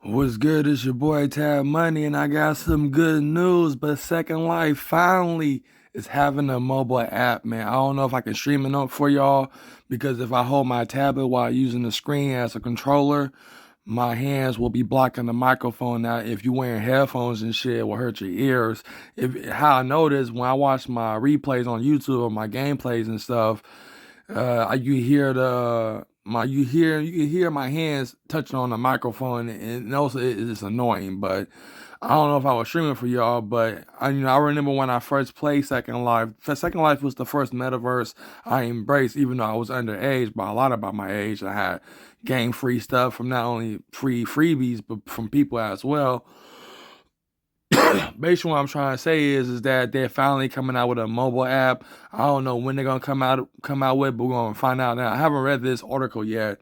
What's good? It's your boy Tab Money, and I got some good news. But Second Life finally is having a mobile app, man. I don't know if I can stream it up for y'all because if I hold my tablet while using the screen as a controller, my hands will be blocking the microphone. Now, if you're wearing headphones and shit, it will hurt your ears. How I notice when I watch my replays on YouTube or my gameplays and stuff, you hear you can hear my hands touching on the microphone, and also it's annoying. But I don't know if I was streaming for y'all, but I remember when I first played Second Life. Second Life was the first metaverse I embraced, even though I was underage by a lot about my age. I had game free stuff from not only free freebies but from people as well. Basically, what I'm trying to say is that they're finally coming out with a mobile app. I don't know when they're gonna come out with, but we're gonna find out now. I haven't read this article yet,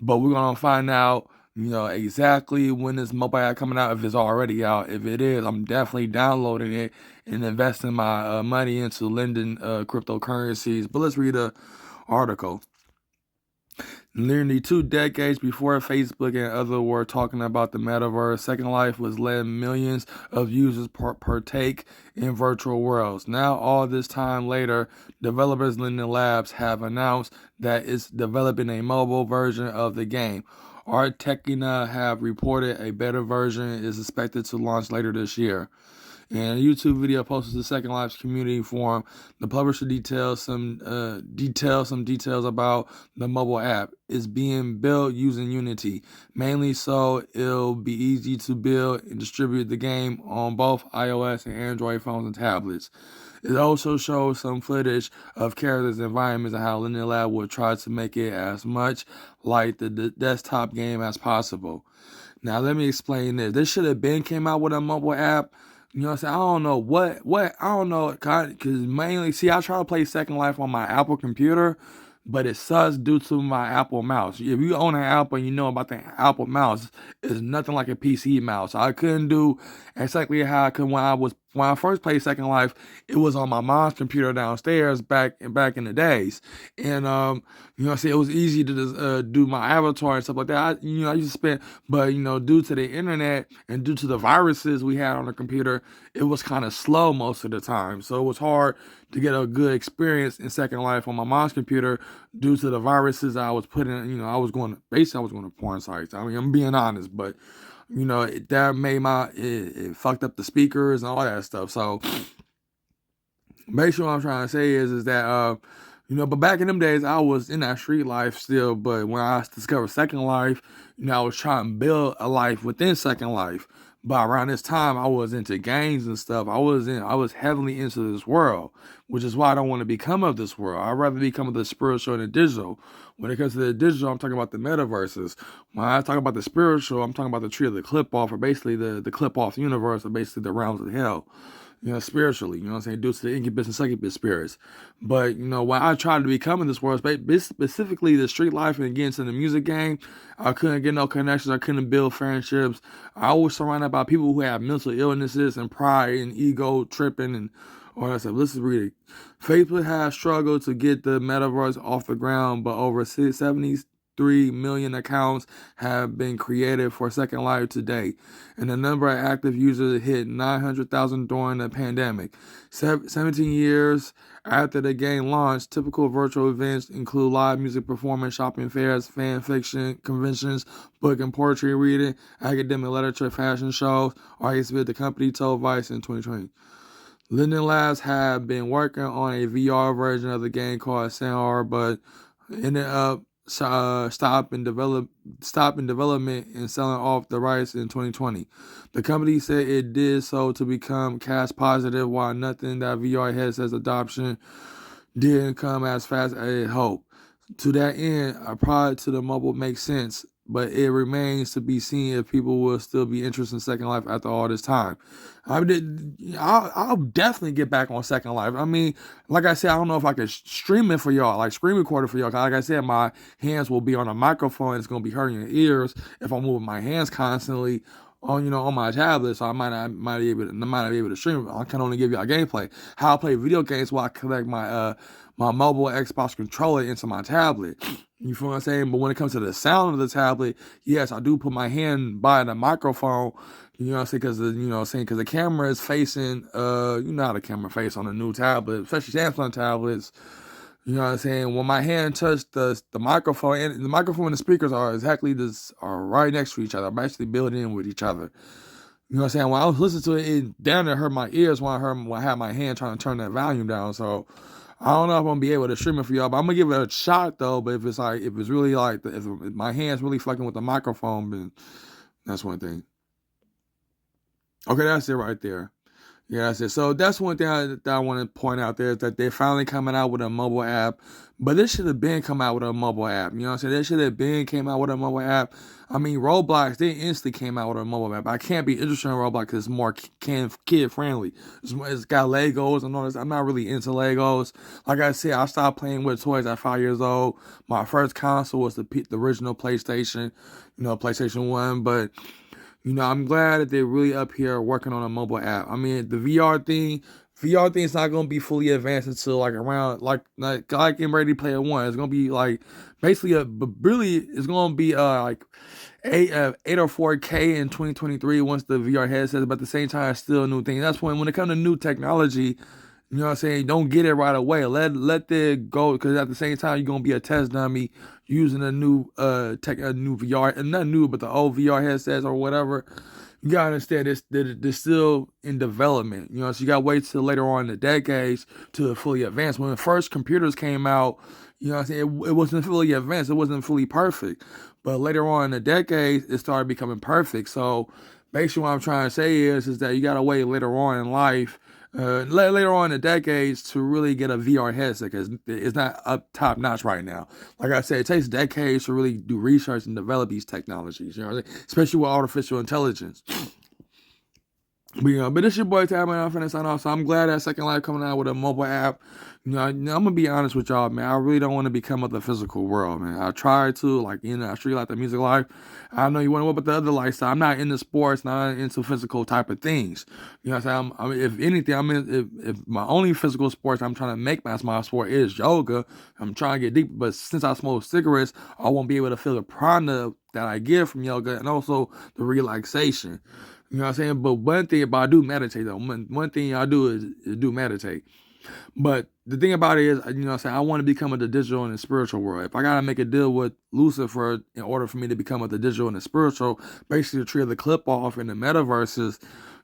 but we're gonna find out, exactly when this mobile app coming out. If it's already out, if it is, I'm definitely downloading it and investing my money into lending cryptocurrencies. But let's read the article. Nearly 2 decades before Facebook and others were talking about the metaverse, Second Life was letting millions of users partake in virtual worlds. Now, all this time later, developers Linden Labs have announced that it's developing a mobile version of the game. Art Techina have reported a beta version is expected to launch later this year. In a YouTube video posted to Second Life's community forum, the publisher details some details about the mobile app. It's being built using Unity, mainly so it'll be easy to build and distribute the game on both iOS and Android phones and tablets. It also shows some footage of characters, environments, and how Linear Lab will try to make it as much like the desktop game as possible. Now, let me explain this. This should have been came out with a mobile app. You know what I'm saying? I don't know I don't know, because mainly, see, I try to play Second Life on my Apple computer, but it sucks due to my Apple mouse. If you own an Apple and you know about the Apple mouse, it's nothing like a PC mouse. I couldn't do exactly how I could when I first played Second Life. It was on my mom's computer downstairs back in the days, and see, it was easy to just do my avatar and stuff like that. I used to spend, but due to the internet and due to the viruses we had on the computer, it was kind of slow most of the time. So it was hard to get a good experience in Second Life on my mom's computer due to the viruses I was putting. I was going to porn sites. I mean, I'm being honest, but that made it fucked up the speakers and all that stuff. So basically what I'm trying to say is that but back in them days I was in that street life still, but when I discovered Second Life, I was trying to build a life within Second Life. But around this time I was into games and stuff. I was heavily into this world, which is why I don't want to become of this world. I'd rather become of the spiritual and the digital. When it comes to the digital, I'm talking about the metaverses. When I talk about the spiritual, I'm talking about the tree of the clip off, or basically the clip off universe, or basically the realms of hell. Spiritually, you know what I'm saying, due to the incubus and succubus spirits. But, when I tried to become in this world, specifically the street life and get into the music game, I couldn't get no connections. I couldn't build friendships. I was surrounded by people who have mental illnesses and pride and ego tripping and all that stuff. Let's read it. Facebook has struggled to get the metaverse off the ground, but over 73 million accounts have been created for Second Life to date, and the number of active users hit 900,000 during the pandemic. 17 years after the game launched, typical virtual events include live music performance, shopping fairs, fan fiction conventions, book and poetry reading, academic literature, fashion shows. Artists with the company told Vice in 2020. Linden Labs have been working on a VR version of the game called Sandar, but ended up stop in development and selling off the rights in 2020. The company said it did so to become cash positive, while nothing that VR headsets adoption didn't come as fast as it hoped. To that end, a product to the mobile makes sense, but it remains to be seen if people will still be interested in Second Life after all this time. I'll definitely get back on Second Life. I mean, like I said, I don't know if I can stream it for y'all, like screen record it for y'all. Like I said, my hands will be on a microphone. It's gonna be hurting your ears if I'm moving my hands constantly on my tablet, so I might not be able to stream it. I can only give you a gameplay. How I play video games while I connect my mobile Xbox controller into my tablet. You feel what I'm saying? But when it comes to the sound of the tablet, yes, I do put my hand by the microphone. You know what I'm saying? Because because the camera is facing, you know how the camera face on a new tablet, especially Samsung tablets. You know what I'm saying? When my hand touched the microphone, and the microphone and the speakers are right next to each other. I'm actually built in with each other. You know what I'm saying? When I was listening to it, it down there hurt my ears when I had my hand trying to turn that volume down. So I don't know if I'm gonna be able to stream it for y'all, but I'm gonna give it a shot though. But if it's really like if my hand's really fucking with the microphone, then that's one thing. Okay, that's it right there. Yeah, that's it. So that's one thing that I want to point out there is that they're finally coming out with a mobile app. But this should have been come out with a mobile app. You know what I'm saying? They should have been came out with a mobile app. I mean, Roblox, they instantly came out with a mobile app. I can't be interested in Roblox because it's more kid friendly. It's got Legos and all this. I'm not really into Legos. Like I said, I stopped playing with toys at 5 years old. My first console was the original PlayStation, PlayStation 1. But I'm glad that they're really up here working on a mobile app. I mean, the VR thing is not gonna be fully advanced until like around like in Ready Player One. It's gonna be like basically but really it's gonna be like 8 or 4K in 2023 once the VR headsets. But at the same time, it's still a new thing. That's when it comes to new technology. You know what I'm saying? Don't get it right away. Let it go, because at the same time you're gonna be a test dummy using a new a new VR, and not new, but the old VR headsets or whatever. You gotta understand this that they're still in development. So you gotta wait till later on in the decades to fully advance. When the first computers came out, what I'm saying, it wasn't fully advanced, it wasn't fully perfect. But later on in the decades, it started becoming perfect. So basically what I'm trying to say is that you gotta wait later on in life, later on in the decades, to really get a VR headset, because it's not up top notch right now. Like I said, it takes decades to really do research and develop these technologies. Especially with artificial intelligence. But this your boy Tab, man. I'm finna sign off. So I'm glad that Second Life coming out with a mobile app. I'm gonna be honest with y'all, man. I really don't want to become of the physical world, man. I try to, I street like the music life. I know you want to work with the other lifestyle. I'm not into sports, not into physical type of things. You know what I'm saying? I mean, if anything, if my only physical sports I'm trying to make my sport is yoga. I'm trying to get deep, but since I smoke cigarettes, I won't be able to feel the prana that I get from yoga, and also the relaxation. You know what I'm saying? But one thing about I do meditate though. One thing I do is do meditate. But the thing about it is, what I'm saying, I want to become of the digital and the spiritual world. If I gotta make a deal with Lucifer in order for me to become of the digital and the spiritual, basically to trade the clip off in the metaverses,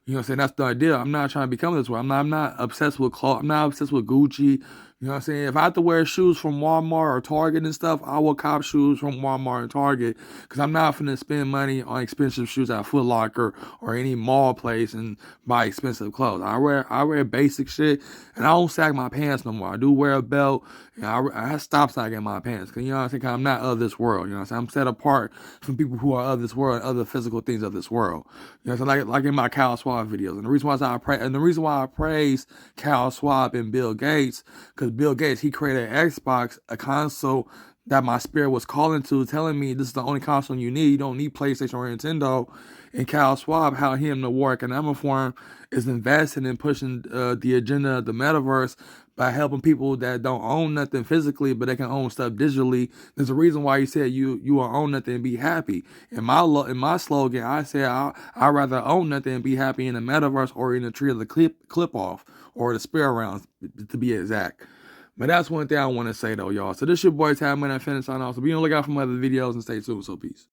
what I'm saying, that's the idea. I'm not trying to become this way. I'm not obsessed with clothes. I'm not obsessed with Gucci. You know what I'm saying? If I have to wear shoes from Walmart or Target and stuff, I will cop shoes from Walmart and Target, because I'm not finna spend money on expensive shoes at Foot Locker or any mall place and buy expensive clothes. I wear basic shit, and I don't sag my pants no more. I do wear a belt, and I stop sagging my pants, because what I'm saying, I'm not of this world. You know what I'm saying? I'm set apart from people who are of this world and other physical things of this world. What I'm saying? Like in my Kyle Swab videos. And the reason why I praise Kyle Swab and Bill Gates, because Bill Gates, he created an Xbox, a console that my spirit was calling to, telling me this is the only console you need. You don't need PlayStation or Nintendo. And Kyle Schwab, how him, the War Economic Forum, is investing in pushing the agenda of the metaverse by helping people that don't own nothing physically, but they can own stuff digitally. There's a reason why he said you will own nothing and be happy. In my slogan, I say I'd rather own nothing and be happy in the metaverse, or in the tree of the clip off, or the spare rounds, to be exact. But that's one thing I want to say though, y'all. So this your boy Tab, man. I finished on off. So be on the lookout for my other videos and stay tuned. So peace.